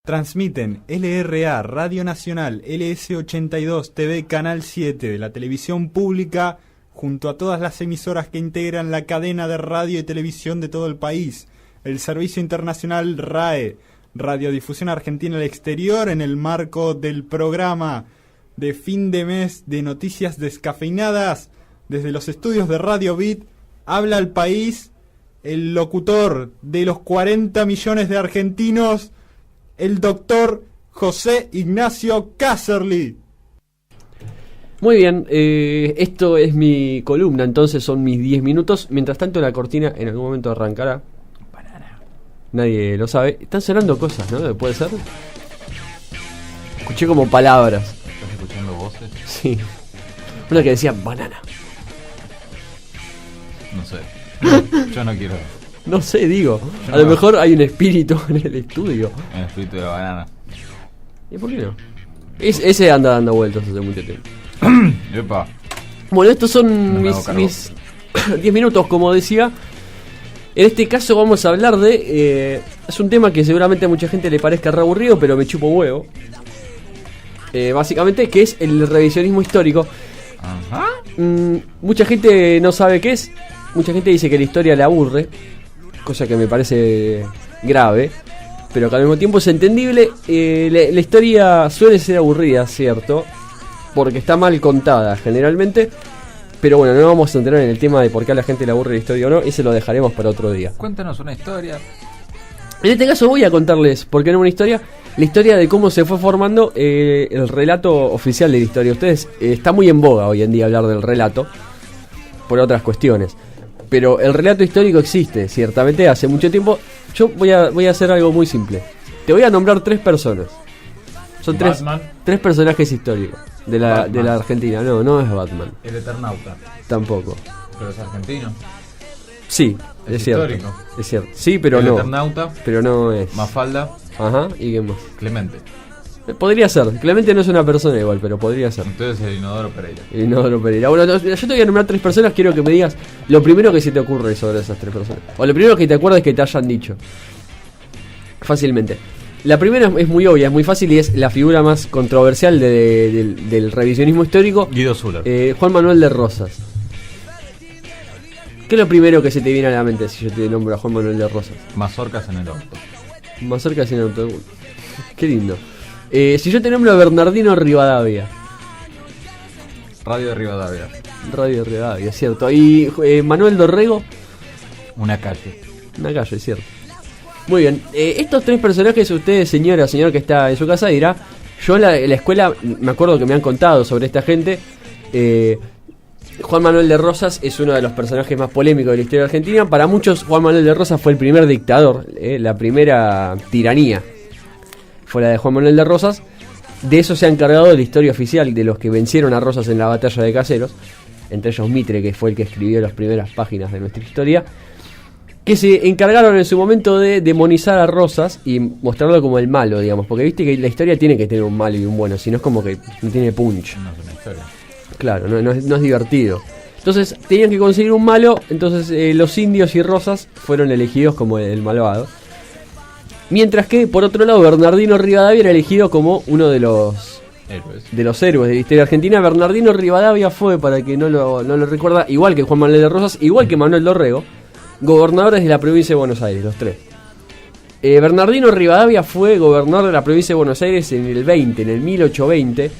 Transmiten LRA, Radio Nacional, LS82, TV Canal 7 de la televisión pública, junto a todas las emisoras que integran la cadena de radio y televisión de todo el país. El Servicio Internacional RAE, Radiodifusión Argentina al Exterior, en el marco del programa de fin de mes de noticias descafeinadas. Desde los estudios de Radio Bit, habla al país el locutor de los 40 millones de argentinos, el doctor José Ignacio Casserly. Muy bien, esto es mi columna, entonces son mis 10 minutos. Mientras tanto la cortina en algún momento arrancará. Banana. Nadie lo sabe. Están sonando cosas, ¿no? ¿Puede ser? Escuché como palabras. ¿Estás escuchando voces? Sí. Una que decía banana. No sé. Yo no quiero. No sé, digo. Yo A lo mejor hay un espíritu en el estudio. El espíritu de la banana. ¿Y por qué no? Ese anda dando vueltas hace mucho tiempo. Epa. Bueno, estos son No me hago mis cargo. 10 minutos, como decía. En este caso vamos a hablar de... es un tema que seguramente a mucha gente le parezca re aburrido, pero me chupo huevo. Básicamente, que es el revisionismo histórico. Ajá. Mucha gente no sabe qué es. Mucha gente dice que la historia le aburre, cosa que me parece grave, pero que al mismo tiempo es entendible. La historia suele ser aburrida, ¿cierto? Porque está mal contada generalmente. Pero bueno, no vamos a entrar en el tema de por qué a la gente le aburre la historia o no. Ese lo dejaremos para otro día. Cuéntanos una historia. En este caso voy a contarles, ¿por qué no una historia? La historia de cómo se fue formando el relato oficial de la historia. Ustedes, está muy en boga hoy en día hablar del relato, por otras cuestiones. Pero el relato histórico existe, ciertamente, hace mucho tiempo. Yo voy a hacer algo muy simple. Te voy a nombrar 3 personas. Son tres personajes históricos de la Argentina. No es Batman. El Eternauta. Tampoco. Pero es argentino. Sí, Es es cierto. histórico. Es cierto. Sí, pero el no. Eternauta. Pero no es. Mafalda. Ajá, ¿y qué más? Clemente. Podría ser. Clemente no es una persona igual, pero podría ser. Entonces el Inodoro Pereira. Y no lo pedirá. Bueno, yo te voy a nombrar 3 personas. Quiero que me digas lo primero que se te ocurre sobre esas 3 personas. O lo primero que te acuerdas que te hayan dicho. Fácilmente. La primera es muy obvia, es muy fácil y es la figura más controversial del revisionismo histórico. Guido Zuller. Juan Manuel de Rosas. ¿Qué es lo primero que se te viene a la mente si yo te nombro a Juan Manuel de Rosas? Mazorcas en el orto. Más cerca sin auto. Qué lindo. Si yo te nombro a Bernardino Rivadavia. Radio de Rivadavia. Radio Rivadavia, es cierto. Y Manuel Dorrego. Una calle. Una calle, es cierto. Muy bien. Estos 3 personajes, usted, señor que está en su casa, dirá. Yo en la escuela me acuerdo que me han contado sobre esta gente. Juan Manuel de Rosas es uno de los personajes más polémicos de la historia argentina. Para muchos, Juan Manuel de Rosas fue el primer dictador, la primera tiranía fue la de Juan Manuel de Rosas. De eso se ha encargado la historia oficial de los que vencieron a Rosas en la batalla de Caseros, entre ellos Mitre, que fue el que escribió las primeras páginas de nuestra historia, que se encargaron en su momento de demonizar a Rosas y mostrarlo como el malo, digamos, porque viste que la historia tiene que tener un malo y un bueno, si no es como que no tiene punch. No es una historia. Claro, no es divertido. Entonces tenían que conseguir un malo. Entonces los indios y Rosas fueron elegidos como el malvado. Mientras que, por otro lado, Bernardino Rivadavia era elegido como uno de los héroes de la historia argentina. Bernardino Rivadavia fue, para el que no lo recuerda, igual que Juan Manuel de Rosas, igual que Manuel Dorrego, gobernadores de la provincia de Buenos Aires, los 3. Bernardino Rivadavia fue gobernador de la provincia de Buenos Aires en el 1820.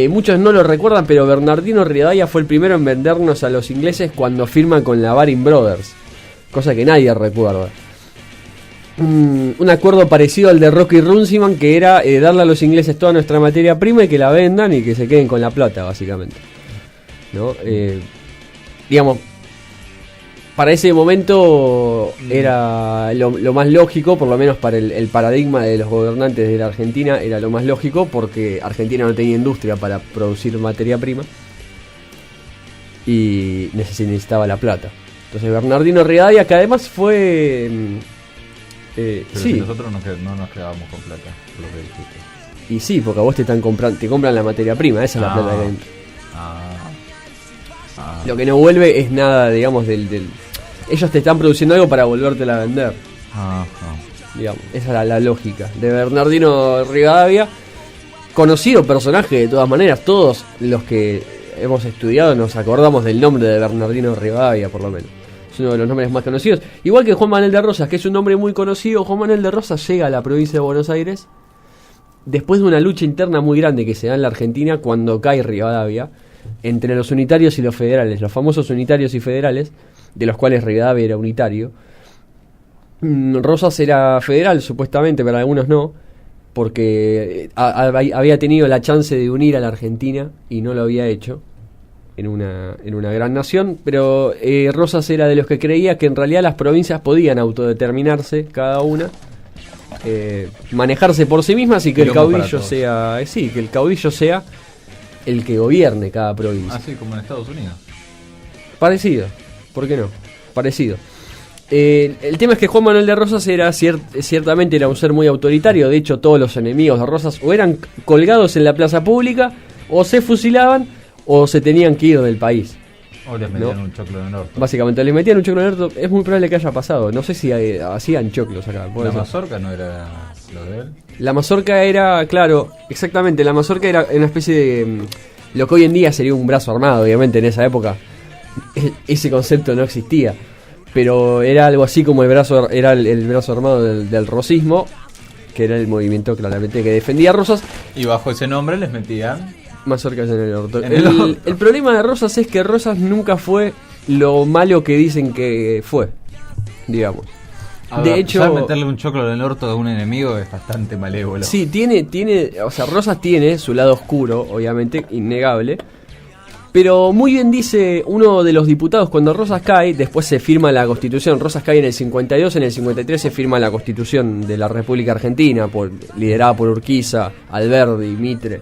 Muchos no lo recuerdan, pero Bernardino Rivadavia fue el primero en vendernos a los ingleses cuando firman con la Baring Brothers, cosa que nadie recuerda. Un acuerdo parecido al de Rocky Runciman, que era darle a los ingleses toda nuestra materia prima y que la vendan y que se queden con la plata, básicamente, ¿no? Digamos, para ese momento era lo más lógico, por lo menos para el paradigma de los gobernantes de la Argentina, era lo más lógico porque Argentina no tenía industria para producir materia prima y necesitaba la plata. Entonces Bernardino Rivadavia, que además fue... Pero sí. si nosotros no nos quedábamos con plata, por lo que dijiste. Y sí, porque a vos te compran la materia prima, esa es la plata que entra. Lo que no vuelve es nada, digamos, ellos te están produciendo algo para volvértela a vender. Ajá. digamos. Esa era la lógica de Bernardino Rivadavia. Conocido personaje de todas maneras, todos los que hemos estudiado nos acordamos del nombre de Bernardino Rivadavia, por lo menos. Es uno de los nombres más conocidos. Igual que Juan Manuel de Rosas, que es un nombre muy conocido. Juan Manuel de Rosas llega a la provincia de Buenos Aires después de una lucha interna muy grande que se da en la Argentina cuando cae Rivadavia, entre los unitarios y los federales, los famosos unitarios y federales, de los cuales Rivadavia era unitario. Rosas era federal, supuestamente, pero algunos no, porque había tenido la chance de unir a la Argentina y no lo había hecho en una gran nación, pero Rosas era de los que creía que en realidad las provincias podían autodeterminarse cada una, manejarse por sí mismas, y que el caudillo sea que el caudillo sea el que gobierne cada provincia. Así como en Estados Unidos. Parecido, ¿por qué no? Parecido. El tema es que Juan Manuel de Rosas era ciertamente era un ser muy autoritario. De hecho, todos los enemigos de Rosas o eran colgados en la plaza pública, o se fusilaban, o se tenían que ir del país. O les metían un choclo en el orto. Básicamente, les metían un choclo en el orto. Es muy probable que haya pasado. No sé si hacían choclos acá. ¿La mazorca no era lo de él? La mazorca era, claro, exactamente. La mazorca era una especie de lo que hoy en día sería un brazo armado. Obviamente, en esa época ese concepto no existía. Pero era algo así como el brazo armado del rosismo, que era el movimiento claramente que defendía a Rosas. Y bajo ese nombre les metían mazorcas en el orto. El problema de Rosas es que Rosas nunca fue lo malo que dicen que fue, digamos. De hecho, meterle un choclo en el orto de un enemigo es bastante malévolo. Sí, tiene, o sea, Rosas tiene su lado oscuro, obviamente, innegable. Pero muy bien dice uno de los diputados, cuando Rosas cae, después se firma la Constitución. Rosas cae en el 52, en el 53 se firma la Constitución de la República Argentina, liderada por Urquiza, Alberdi, Mitre.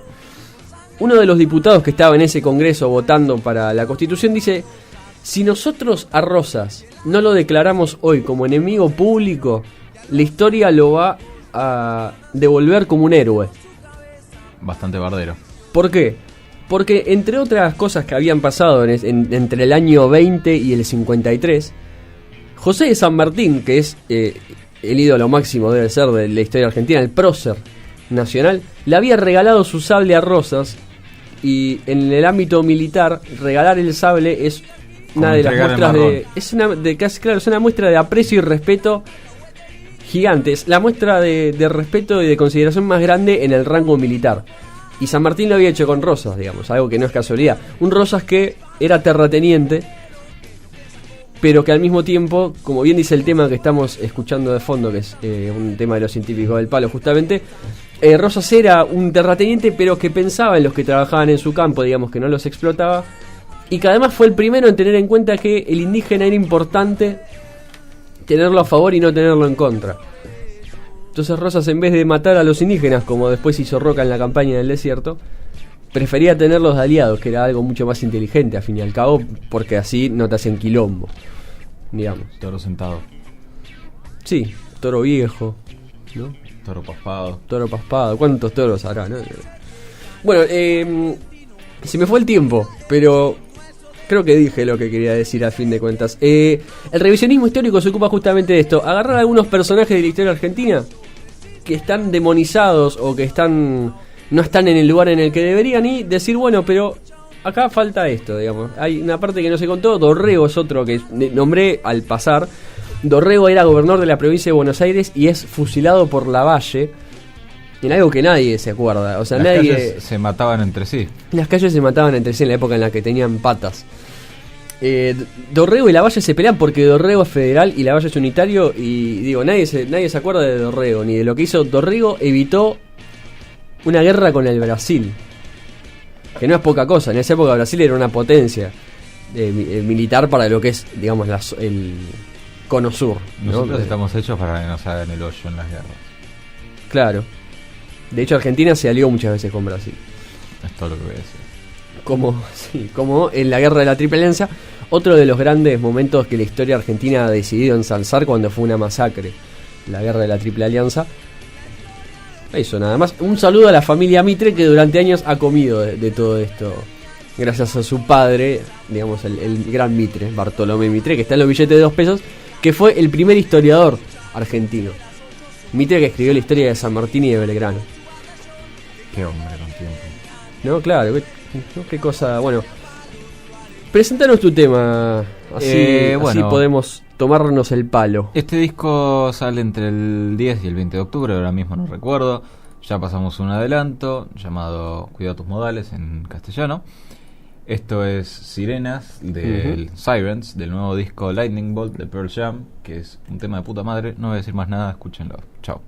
Uno de los diputados que estaba en ese congreso votando para la Constitución dice: si nosotros a Rosas no lo declaramos hoy como enemigo público, la historia lo va a devolver como un héroe. Bastante bardero. ¿Por qué? Porque entre otras cosas que habían pasado entre el año 20 y el 53, José de San Martín, que es el ídolo máximo debe ser de la historia argentina, el prócer nacional, le había regalado su sable a Rosas. Y en el ámbito militar, regalar el sable es una de las muestras es una muestra de aprecio y respeto gigante. Es la muestra de respeto y de consideración más grande en el rango militar. Y San Martín lo había hecho con Rosas, digamos, algo que no es casualidad. Un Rosas que era terrateniente, pero que al mismo tiempo, como bien dice el tema que estamos escuchando de fondo, que es un tema de los científicos del palo justamente, Rosas era un terrateniente, pero que pensaba en los que trabajaban en su campo, digamos, que no los explotaba, y que además fue el primero en tener en cuenta que el indígena era importante tenerlo a favor y no tenerlo en contra. Entonces Rosas, en vez de matar a los indígenas, como después hizo Roca en la campaña del desierto, prefería tenerlos de aliados, que era algo mucho más inteligente, a fin y al cabo, porque así no te hacen quilombo, digamos. Toro sentado. Sí, toro viejo, ¿no? Toro paspado. Toro paspado, ¿cuántos toros habrá, no? Bueno, se me fue el tiempo, pero creo que dije lo que quería decir a fin de cuentas. El revisionismo histórico se ocupa justamente de esto, agarrar a algunos personajes de la historia argentina que están demonizados o que no están en el lugar en el que deberían, y decir, bueno, pero acá falta esto, digamos. Hay una parte que no se contó. Dorrego es otro que nombré al pasar. Dorrego era gobernador de la provincia de Buenos Aires y es fusilado por Lavalle en algo que nadie se acuerda. O sea, las calles se mataban entre sí. Las calles se mataban entre sí en la época en la que tenían patas. Dorrego y Lavalle se pelean porque Dorrego es federal y Lavalle es unitario, y digo, nadie se acuerda de Dorrego ni de lo que hizo. Dorrego evitó una guerra con el Brasil, que no es poca cosa. En esa época Brasil era una potencia militar para lo que es, digamos, el cono sur, ¿no? Nosotros estamos hechos para que nos hagan el hoyo en las guerras. Claro. De hecho, Argentina se alió muchas veces con Brasil. Es todo lo que voy a decir. Como en la guerra de la Triple Alianza, otro de los grandes momentos que la historia argentina ha decidido ensalzar cuando fue una masacre, la guerra de la Triple Alianza. Eso nada más. Un saludo a la familia Mitre, que durante años ha comido de todo esto, gracias a su padre, digamos, el gran Mitre, Bartolomé Mitre, que está en los billetes de 2 pesos, que fue el primer historiador argentino. Mitre, que escribió la historia de San Martín y de Belgrano. Qué hombre con tiempo. No, claro, qué cosa. Bueno, presentanos tu tema, así bueno. podemos tomarnos el palo. Este disco sale entre el 10 y el 20 de octubre, ahora mismo no recuerdo. Ya pasamos un adelanto llamado Cuida tus modales en castellano. Esto es Sirenas del Sirens, del nuevo disco Lightning Bolt de Pearl Jam, que es un tema de puta madre. No voy a decir más nada, escúchenlo. Chao.